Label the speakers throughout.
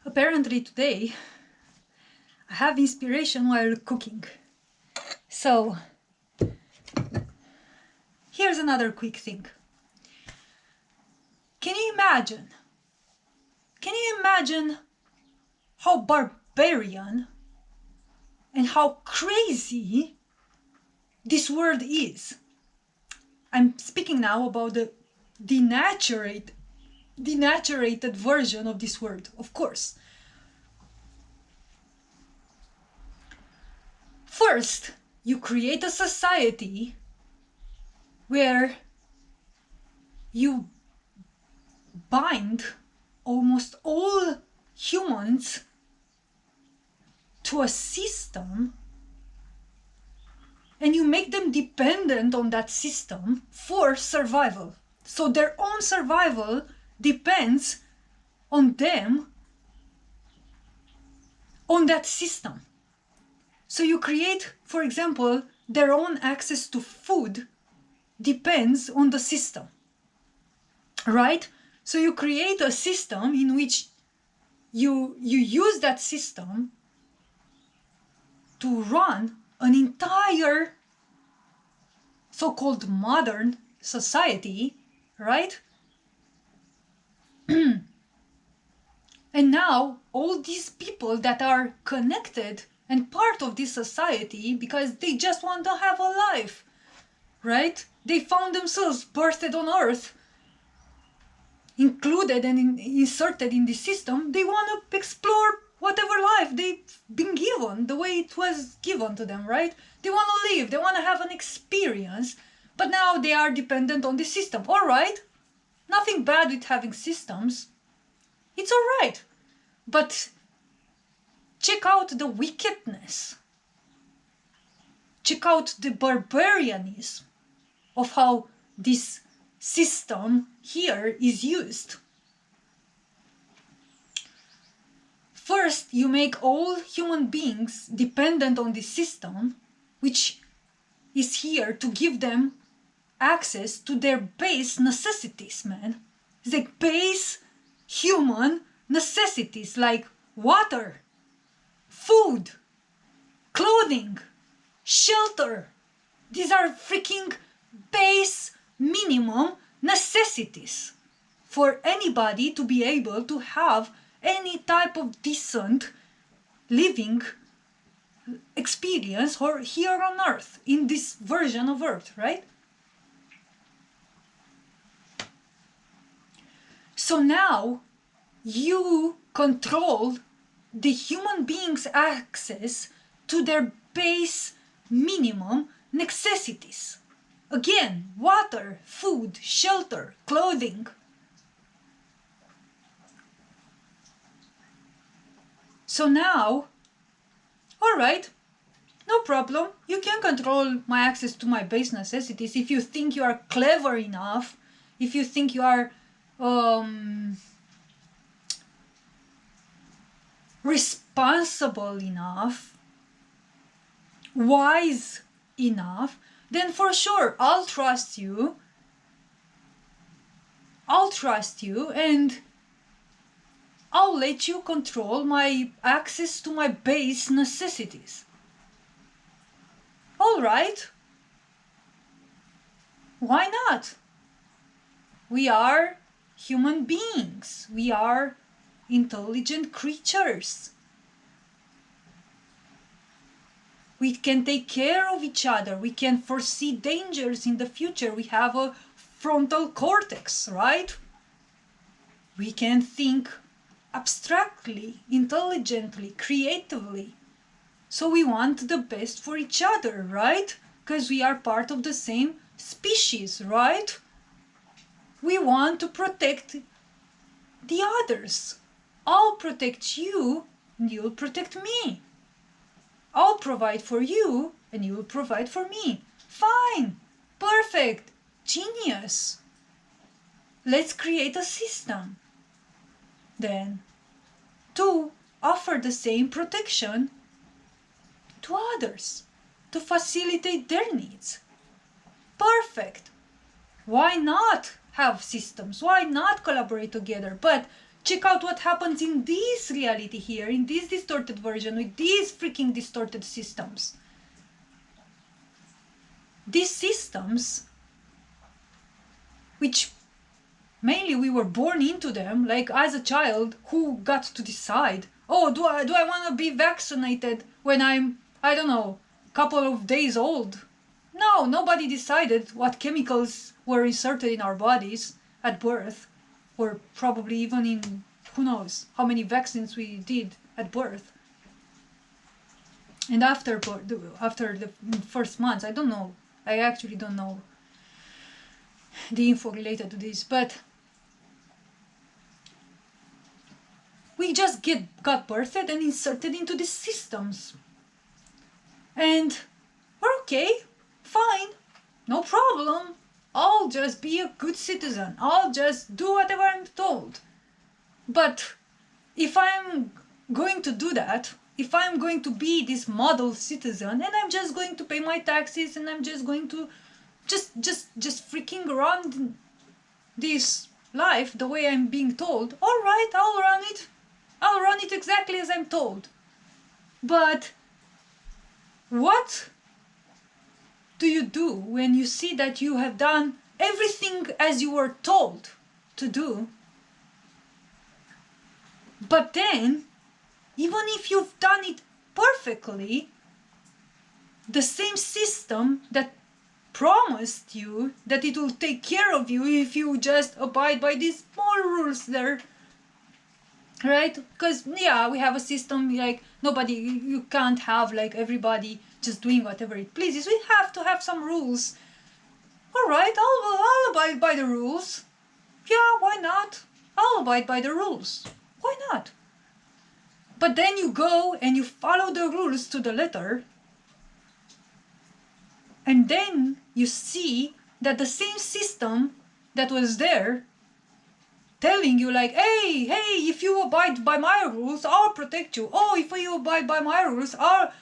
Speaker 1: Apparently today I have inspiration while cooking. So here's another quick thing. Can you imagine how barbarian and how crazy this world is? I'm speaking now about the denaturated version of this word, of course. First, you create a society where you bind almost all humans to a system, and you make them dependent on that system for survival. So their own survival depends on them, on that system. So you create, for example, their own access to food depends on the system, right? So you create a system in which you use that system to run an entire so-called modern society, right? And now all these people that are connected and part of this society because they just want to have a life, right? They found themselves birthed on earth, included and inserted in the system. They want to explore whatever life they've been given, the way it was given to them, right? They want to live, they want to have an experience, but now they are dependent on the system. All right, nothing bad with having systems. It's all right, but check out the wickedness. Check out the barbarianism of how this system here is used. First, you make all human beings dependent on this system, which is here to give them access to their base necessities, man. It's like base human necessities like water, food, clothing, shelter. These are freaking base minimum necessities for anybody to be able to have any type of decent living experience or here on earth, in this version of earth, right? So now you control the human beings' access to their base minimum necessities. Again, water, food, shelter, clothing. So now, all right, no problem. You can control my access to my base necessities if you think you are clever enough, if you think you are responsible enough, wise enough, then for sure I'll trust you. And I'll let you control my access to my base necessities. All right. Why not? We are human beings. We are intelligent creatures. We can take care of each other. We can foresee dangers in the future. We have a frontal cortex, right? We can think abstractly, intelligently, creatively. So we want the best for each other, right? Because we are part of the same species, right? We want to protect the others. I'll protect you and you'll protect me. I'll provide for you and you'll provide for me. Fine, perfect, genius. Let's create a system then to offer the same protection to others, to facilitate their needs. Perfect. Why not have systems? Why not collaborate together? But check out what happens in this reality here, in this distorted version, with these freaking distorted systems. These systems, which mainly we were born into them, like as a child, who got to decide, oh, do I want to be vaccinated when I'm, I don't know, couple of days old? No, nobody decided what chemicals were inserted in our bodies at birth, or probably even in who knows how many vaccines we did at birth. And after the first months, I don't know. I actually don't know the info related to this, but we just got birthed and inserted into these systems. And we're okay, fine, no problem. I'll just be a good citizen. I'll just do whatever I'm told. But if I'm going to do that, if I'm going to be this model citizen and I'm just going to pay my taxes and I'm just going to just freaking run this life the way I'm being told, all right, I'll run it. I'll run it exactly as I'm told. But what do you do when you see that you have done everything as you were told to do? But then, even if you've done it perfectly, the same system that promised you that it will take care of you if you just abide by these small rules there, right? Because yeah, we have a system like you can't have like everybody just doing whatever it pleases. We have to have some rules. All right, I'll abide by the rules. Yeah, why not? I'll abide by the rules. Why not? But then you go and you follow the rules to the letter, and then you see that the same system that was there telling you like, hey, if you abide by my rules, I'll protect you. Oh, if you abide by my rules,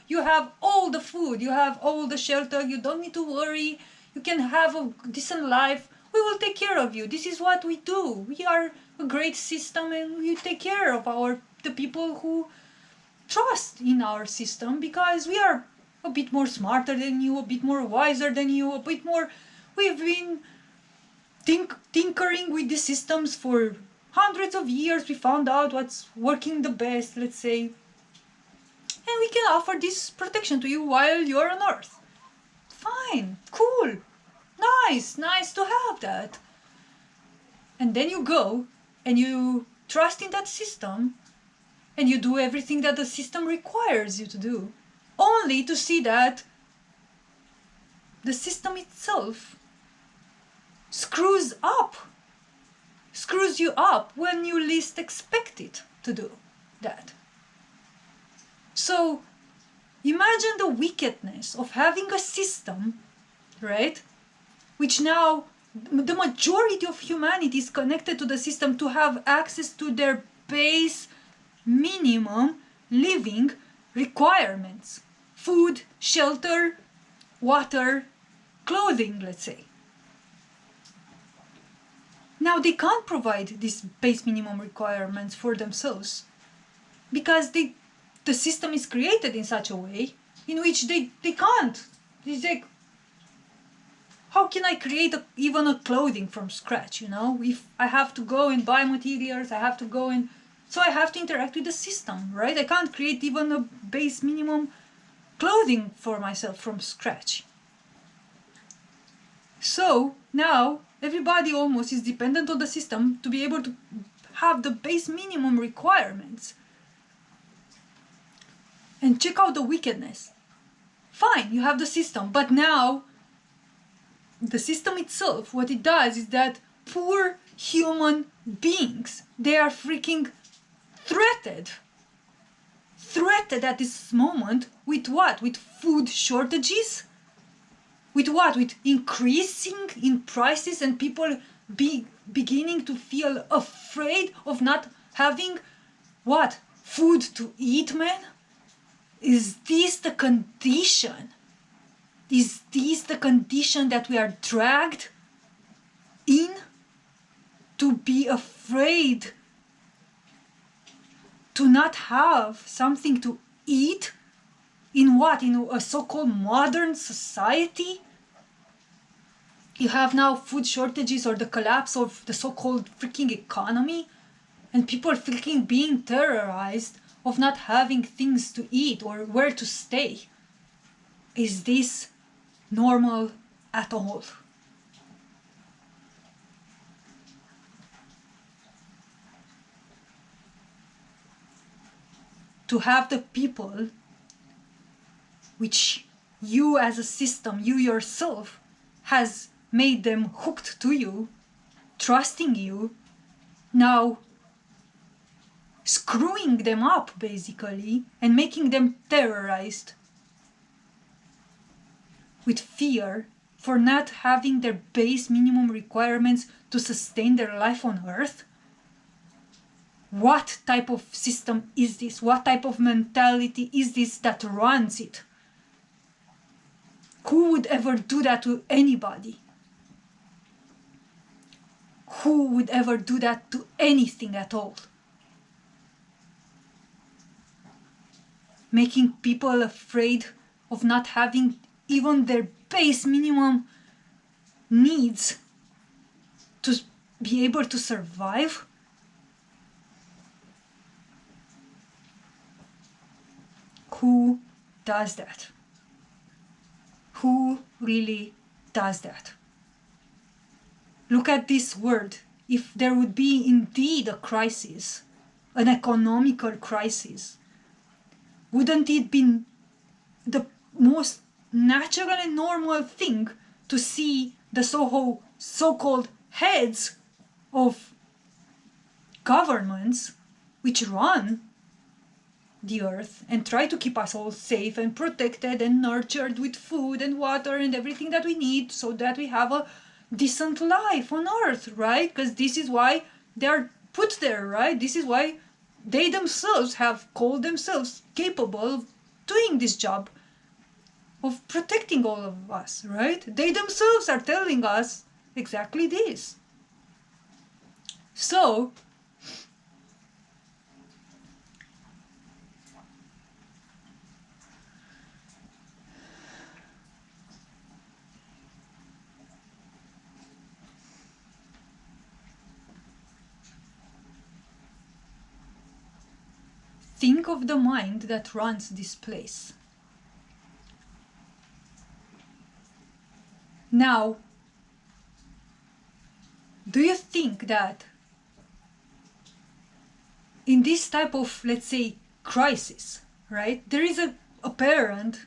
Speaker 1: you have all the food, you have all the shelter, you don't need to worry, you can have a decent life, we will take care of you. This is what we do. We are a great system and we take care of the people who trust in our system, because we are a bit more smarter than you, a bit more wiser than you, a bit more, we've been tinkering with the systems for hundreds of years. We found out what's working the best, let's say, and we can offer this protection to you while you're on Earth. Fine, cool, nice to have that. And then you go and you trust in that system and you do everything that the system requires you to do, only to see that the system itself screws you up when you least expect it to do that. So imagine the wickedness of having a system, right, which now the majority of humanity is connected to the system to have access to their base minimum living requirements: food, shelter, water, clothing, let's say. Now they can't provide these base minimum requirements for themselves because the system is created in such a way in which they can't. It's like, how can I create even a clothing from scratch, If I have to go and buy materials, so I have to interact with the system, right? I can't create even a base minimum clothing for myself from scratch. So now everybody almost is dependent on the system to be able to have the base minimum requirements. And check out the wickedness. Fine, you have the system, but now the system itself, what it does is that poor human beings, they are freaking threatened at this moment with what? With food shortages? With what? With increasing in prices and people beginning to feel afraid of not having what? Food to eat, man? Is this the condition? Is this the condition that we are dragged in to be afraid to not have something to eat in what? In a so-called modern society? You have now food shortages or the collapse of the so-called freaking economy, and people freaking being terrorized of not having things to eat or where to stay. Is this normal at all? To have the people which you as a system, you yourself, has made them hooked to you, trusting you, now screwing them up basically and making them terrorized with fear for not having their base minimum requirements to sustain their life on Earth? What type of system is this? What type of mentality is this that runs it? Who would ever do that to anybody? Who would ever do that to anything at all? Making people afraid of not having even their base minimum needs to be able to survive? Who does that? Who really does that? Look at this word. If there would be indeed a crisis, an economical crisis, wouldn't it be the most natural and normal thing to see the so-called heads of governments which run the earth and try to keep us all safe and protected and nurtured with food and water and everything that we need so that we have a decent life on earth, right? Because this is why they are put there, right? This is why they themselves have called themselves capable of doing this job of protecting all of us, right? They themselves are telling us exactly this. So think of the mind that runs this place. Now, do you think that in this type of, let's say, crisis, right, there is a apparent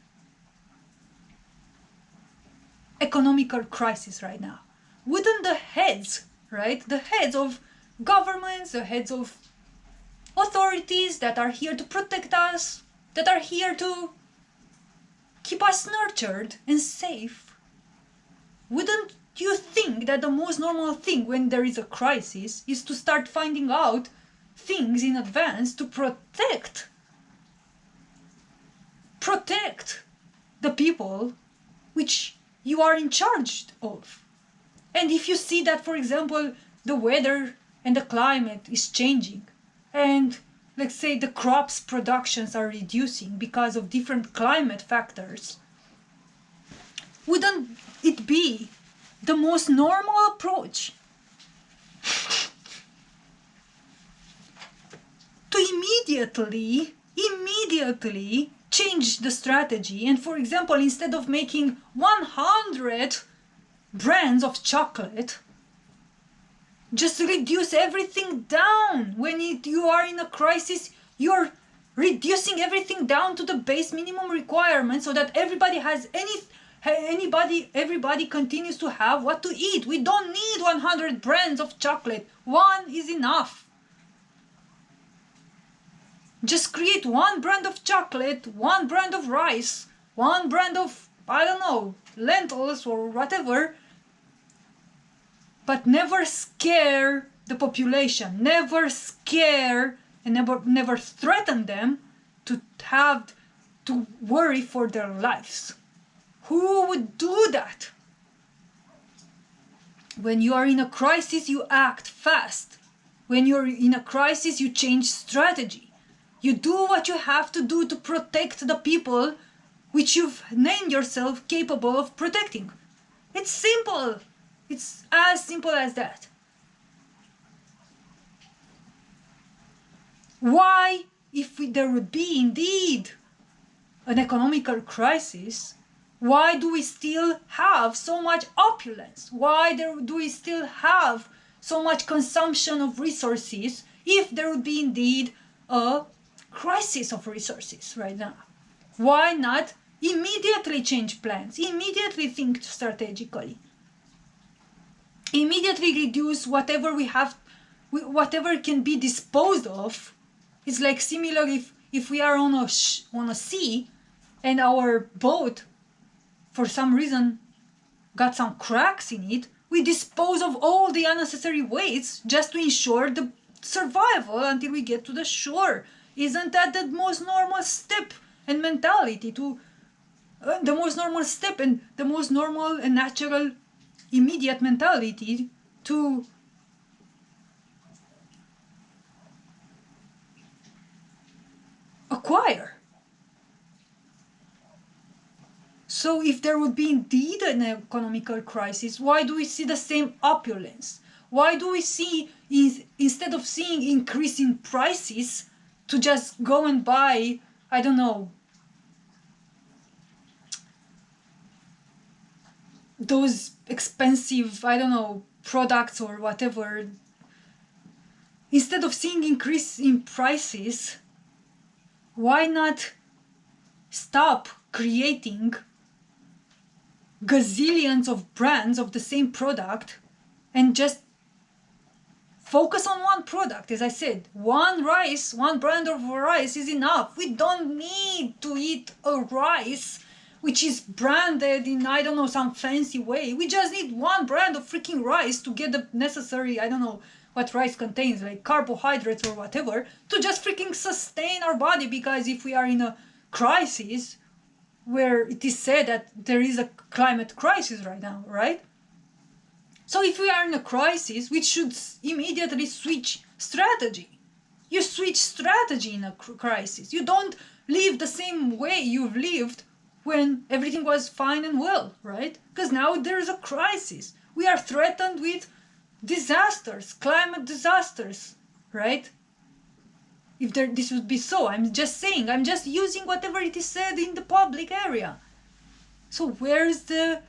Speaker 1: economical crisis right now? Wouldn't the heads, right, the heads of governments, the heads of authorities that are here to protect us, that are here to keep us nurtured and safe, wouldn't you think that the most normal thing when there is a crisis is to start finding out things in advance to protect the people which you are in charge of? And if you see that, for example, the weather and the climate is changing, and let's say the crops productions are reducing because of different climate factors, wouldn't it be the most normal approach to immediately change the strategy and, for example, instead of making 100 brands of chocolate, just reduce everything down? When you are in a crisis, you're reducing everything down to the base minimum requirement so that everybody continues to have what to eat. We don't need 100 brands of chocolate. One is enough. Just create one brand of chocolate, one brand of rice, one brand of, I don't know, lentils or whatever, but never scare the population, never scare and never threaten them to have to worry for their lives. Who would do that? When you are in a crisis, you act fast. When you're in a crisis, you change strategy. You do what you have to do to protect the people which you've named yourself capable of protecting. It's simple. It's as simple as that. Why, if there would be indeed an economical crisis, why do we still have so much opulence? Why do we still have so much consumption of resources if there would be indeed a crisis of resources right now? Why not immediately change plans? Immediately think strategically. Immediately reduce whatever we have, whatever can be disposed of. It's like similar if we are on a sea and our boat for some reason got some cracks in it, we dispose of all the unnecessary weights just to ensure the survival until we get to the shore. Isn't that the most normal step and mentality to the most normal step and the most normal and natural immediate mentality to acquire? So if there would be indeed an economical crisis, why do we see the same opulence? Why do we see, instead of seeing increase in prices, to just go and buy, I don't know, those expensive, I don't know, products or whatever, instead of seeing increase in prices, why not stop creating gazillions of brands of the same product and just focus on one product? As I said, one brand of rice is enough. We don't need to eat a rice which is branded in, I don't know, some fancy way. We just need one brand of freaking rice to get the necessary, I don't know what rice contains, like carbohydrates or whatever, to just freaking sustain our body. Because if we are in a crisis, where it is said that there is a climate crisis right now, right? So if we are in a crisis, we should immediately switch strategy. You switch strategy in a crisis. You don't live the same way you've lived when everything was fine and well, right? Because now there is a crisis. We are threatened with disasters, climate disasters, right? If this would be so, I'm just saying, I'm just using whatever it is said in the public area. So where is the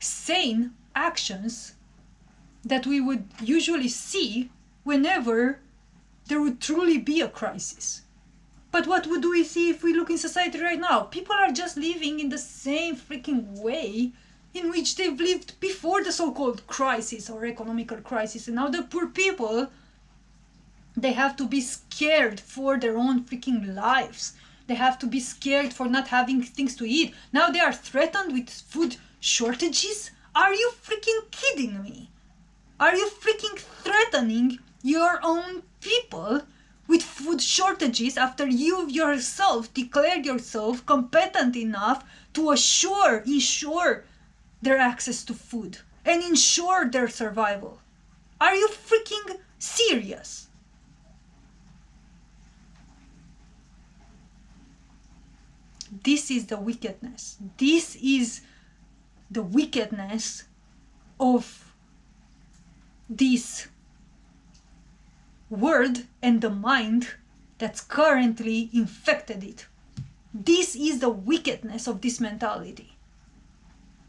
Speaker 1: sane actions that we would usually see whenever there would truly be a crisis? But what do we see if we look in society right now? People are just living in the same freaking way in which they've lived before the so-called crisis or economical crisis. And now the poor people, they have to be scared for their own freaking lives. They have to be scared for not having things to eat. Now they are threatened with food shortages? Are you freaking kidding me? Are you freaking threatening your own people with food shortages after you yourself declared yourself competent enough to ensure their access to food and ensure their survival? Are you freaking serious? This is the wickedness. This is the wickedness of this world and the mind that's currently infected it. This is the wickedness of this mentality.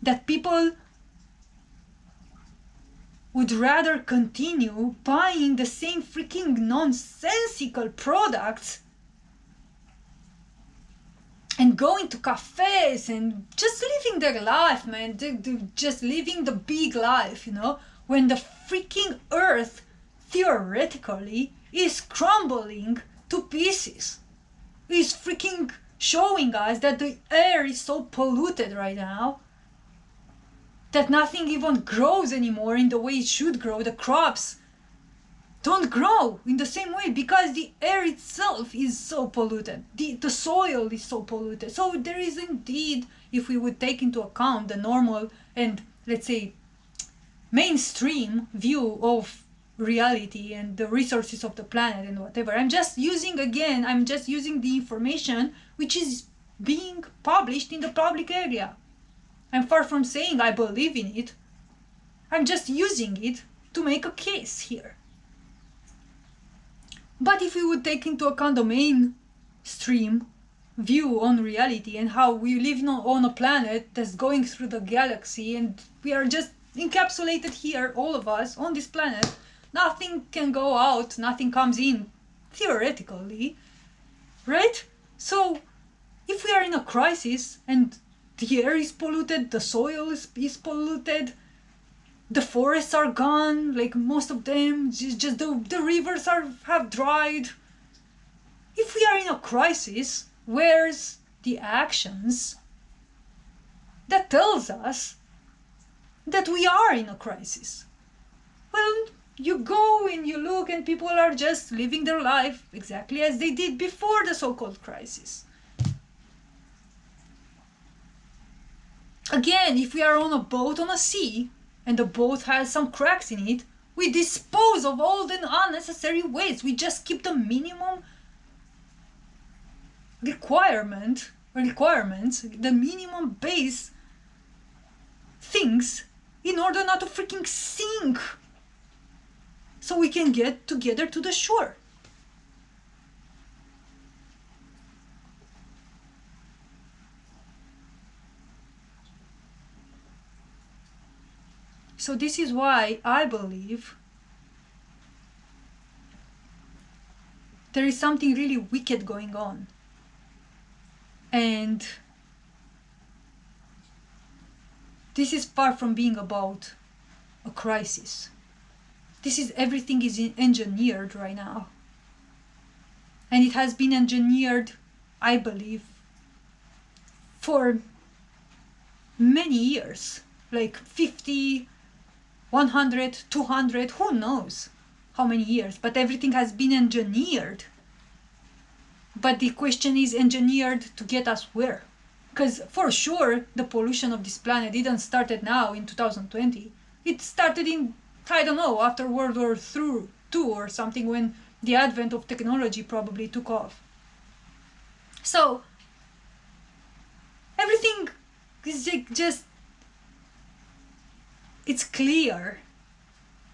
Speaker 1: That people would rather continue buying the same freaking nonsensical products and going to cafes and just living their life, man. Just living the big life, when the freaking earth theoretically is crumbling to pieces. Is freaking showing us that the air is so polluted right now that nothing even grows anymore in the way it should grow. The crops don't grow in the same way because the air itself is so polluted. The soil is so polluted. So there is indeed, if we would take into account the normal and, let's say, mainstream view of reality and the resources of the planet and whatever. I'm just using the information which is being published in the public area. I'm far from saying I believe in it. I'm just using it to make a case here. But if we would take into account the mainstream view on reality and how we live on a planet that's going through the galaxy and we are just encapsulated here, all of us, on this planet, nothing can go out, nothing comes in, theoretically, right? So, if we are in a crisis and the air is polluted, the soil is polluted, the forests are gone, like most of them, just the rivers have dried. If we are in a crisis, where's the actions that tells us that we are in a crisis? Well, you go and you look and people are just living their life exactly as they did before the so-called crisis. Again, if we are on a boat on a sea and the boat has some cracks in it, we dispose of all the unnecessary waste. We just keep the minimum requirements, the minimum base things in order not to freaking sink, so we can get together to the shore. So this is why I believe there is something really wicked going on. And this is far from being about a crisis. Everything is engineered right now. And it has been engineered, I believe, for many years, like 50, 100, 200, who knows how many years, but everything has been engineered. But the question is, engineered to get us where? Because for sure, the pollution of this planet didn't start now in 2020. It started in, I don't know, after World War II or something, when the advent of technology probably took off. So, everything is just, it's clear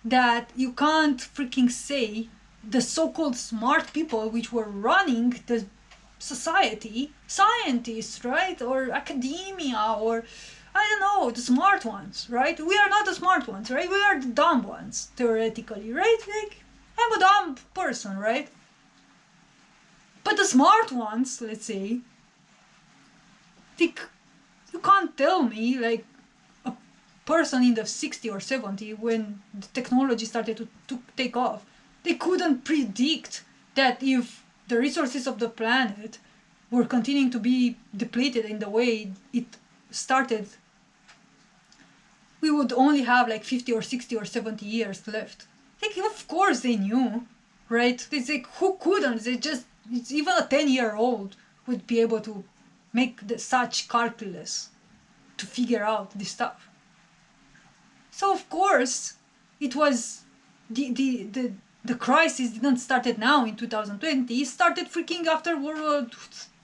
Speaker 1: that you can't freaking say the so-called smart people which were running the society, scientists, right, or academia, or I don't know, the smart ones, right? We are not the smart ones, right? We are the dumb ones, theoretically, right? Like, I'm a dumb person, right? But the smart ones, let's say, you can't tell me, like, a person in the 60 or 70, when the technology started to take off, they couldn't predict that if the resources of the planet were continuing to be depleted in the way it started, we would only have like 50 or 60 or 70 years left. Like, of course they knew, right? It's like, who couldn't? It's even a 10-year-old would be able to make such calculus to figure out this stuff. So of course, it was the crisis didn't start now in 2020. It started freaking after World War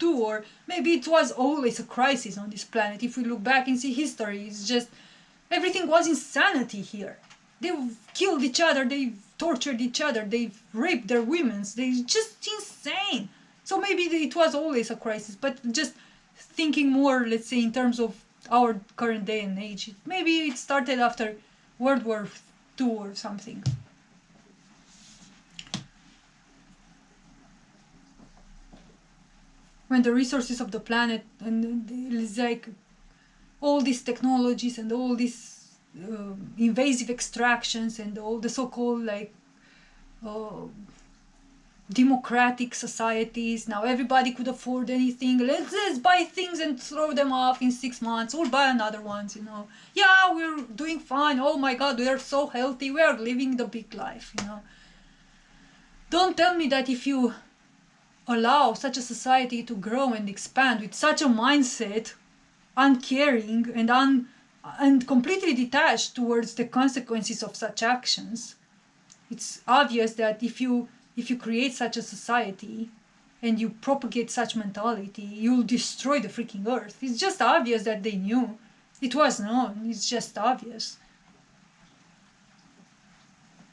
Speaker 1: II, or maybe it was always a crisis on this planet. If we look back and see history, it's just everything was insanity here. They killed each other, they tortured each other, they raped their women. They just insane. So maybe it was always a crisis, but just thinking more, let's say, in terms of our current day and age, maybe it started after World War II or something. When the resources of the planet, and it's like all these technologies and all these invasive extractions and all the so-called like democratic societies, now everybody could afford anything. Let's buy things and throw them off in 6 months, or buy another ones, Yeah, we're doing fine. Oh my God, we are so healthy. We are living the big life, Don't tell me that if you allow such a society to grow and expand with such a mindset, uncaring and completely detached towards the consequences of such actions, it's obvious that if you create such a society and you propagate such mentality, you'll destroy the freaking earth. It's just obvious that they knew. It was known. It's just obvious.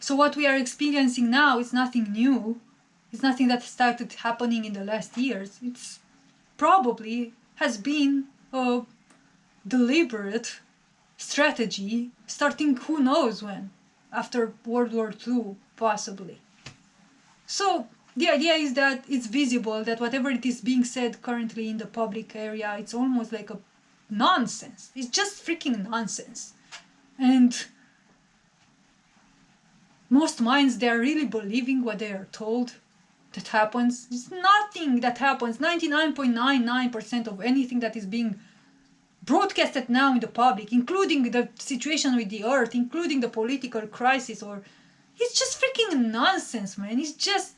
Speaker 1: So what we are experiencing now is nothing new. It's nothing that started happening in the last years. It's probably has been a deliberate strategy starting who knows when, after World War II, possibly. So the idea is that it's visible that whatever it is being said currently in the public area, it's almost like a nonsense. It's just freaking nonsense. And most minds, they are really believing what they are told that happens. It's nothing that happens. 99.99% of anything that is being broadcasted now in the public, including the situation with the earth, including the political crisis, or it's just freaking nonsense, man. It's just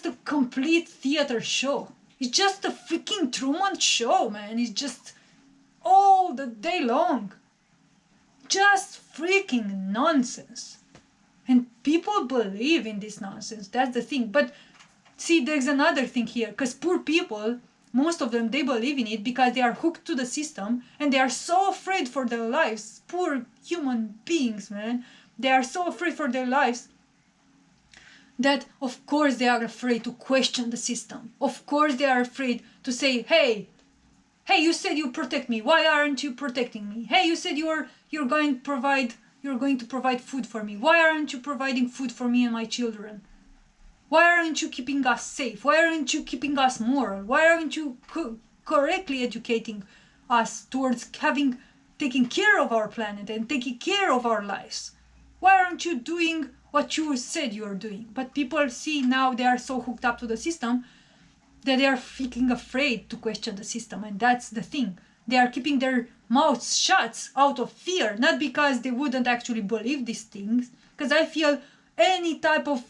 Speaker 1: a complete theater show. It's just a freaking Truman Show, man. It's just all the day long. Just freaking nonsense. And people believe in this nonsense. That's the thing. But see, there's another thing here. Because poor people, most of them, they believe in it because they are hooked to the system and they are so afraid for their lives. Poor human beings, man. They are so afraid for their lives that of course they are afraid to question the system. Of course they are afraid to say, hey, you said you protect me. Why aren't you protecting me? Hey, you said you're going to provide food for me. Why aren't you providing food for me and my children? Why aren't you keeping us safe? Why aren't you keeping us moral? Why aren't you correctly educating us towards taking care of our planet and taking care of our lives? Why aren't you doing what you said you are doing? But people see now they are so hooked up to the system that they are freaking afraid to question the system. And that's the thing. They are keeping their mouths shut out of fear, not because they wouldn't actually believe these things. Because I feel any type of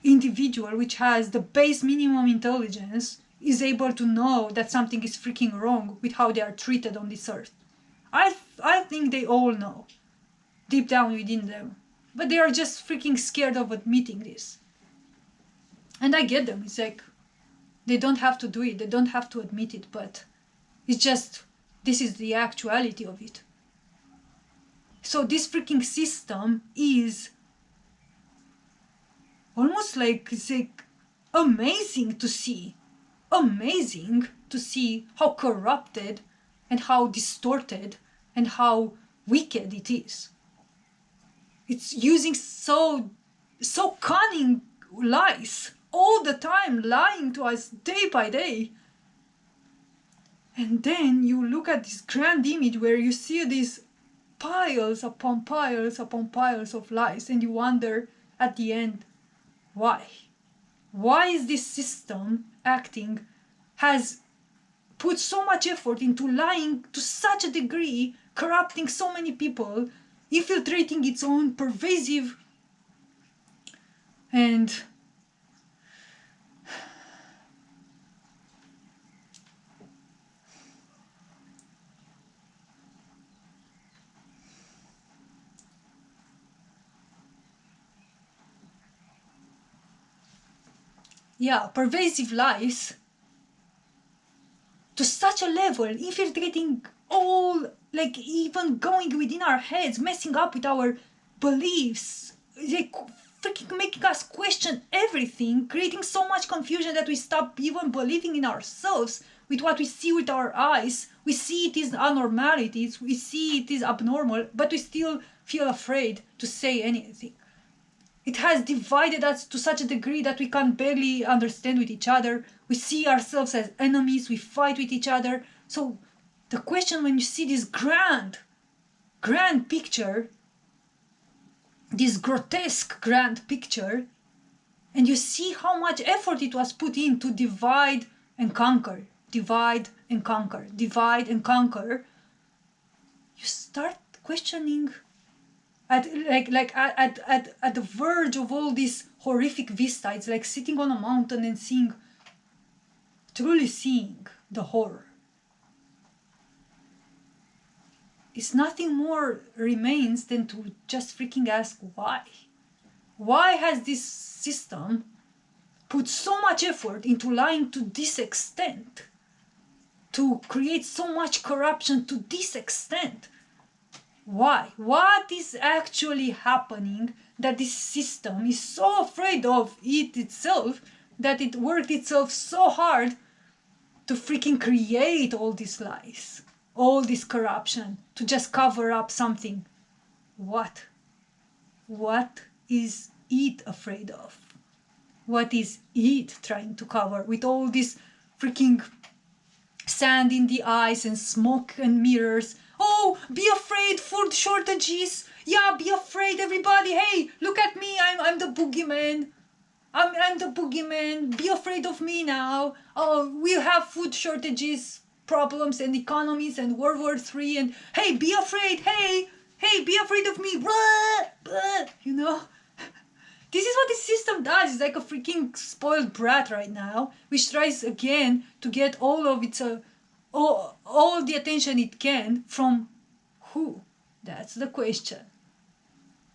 Speaker 1: individual which has the base minimum intelligence is able to know that something is freaking wrong with how they are treated on this earth. I think they all know deep down within them, but they are just freaking scared of admitting this. And I get them. It's like they don't have to do it, they don't have to admit it, but it's just this is the actuality of it. So this freaking system is almost like, it's like amazing to see how corrupted and how distorted and how wicked it is. It's using so cunning lies all the time, lying to us day by day. And then you look at this grand image where you see these piles upon piles upon piles of lies, and you wonder at the end, why? Why is this system has put so much effort into lying to such a degree, corrupting so many people, infiltrating its own pervasive and pervasive lies to such a level, infiltrating all, like even going within our heads, messing up with our beliefs, like freaking making us question everything, creating so much confusion that we stop even believing in ourselves with what we see with our eyes. We see it is abnormalities, we see it is abnormal, but we still feel afraid to say anything. It has divided us to such a degree that we can barely understand with each other. We see ourselves as enemies, we fight with each other. So the question, when you see this grand picture, this grotesque grand picture, and you see how much effort it was put in to divide and conquer, divide and conquer, divide and conquer, you start questioning at the verge of all this horrific vista. It's like sitting on a mountain and seeing, truly seeing the horror. It's nothing more remains than to just freaking ask why. Why has this system put so much effort into lying to this extent? To create so much corruption to this extent? Why? What is actually happening that this system is so afraid of it itself that it worked itself so hard to freaking create all these lies, all this corruption, to just cover up something? What? What is it afraid of? What is it trying to cover with all this freaking sand in the eyes and smoke and mirrors? Oh, be afraid, food shortages. Yeah, be afraid, everybody. Hey, look at me. I'm the boogeyman. I'm the boogeyman. Be afraid of me now. Oh, we'll have food shortages, problems, and economies, and World War III. And hey, be afraid. Hey, be afraid of me. You know? This is what this system does. It's like a freaking spoiled brat right now, which tries again to get all of its all the attention it can from who? That's the question.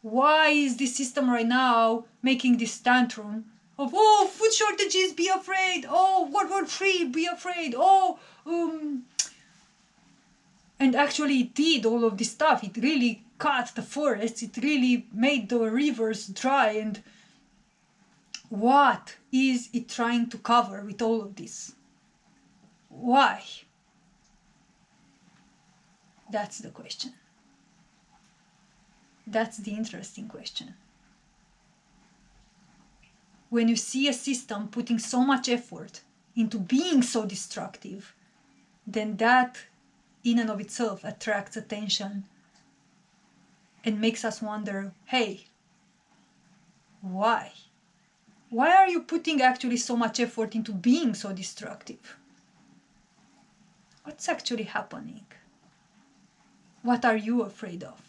Speaker 1: Why is this system right now making this tantrum of, oh, food shortages, be afraid, oh, World War III, be afraid, oh, and actually it did all of this stuff. It really cut the forests, it really made the rivers dry. And what is it trying to cover with all of this? Why? That's the question. That's the interesting question. When you see a system putting so much effort into being so destructive, then that in and of itself attracts attention and makes us wonder, hey, why? Why are you putting actually so much effort into being so destructive? What's actually happening? What are you afraid of?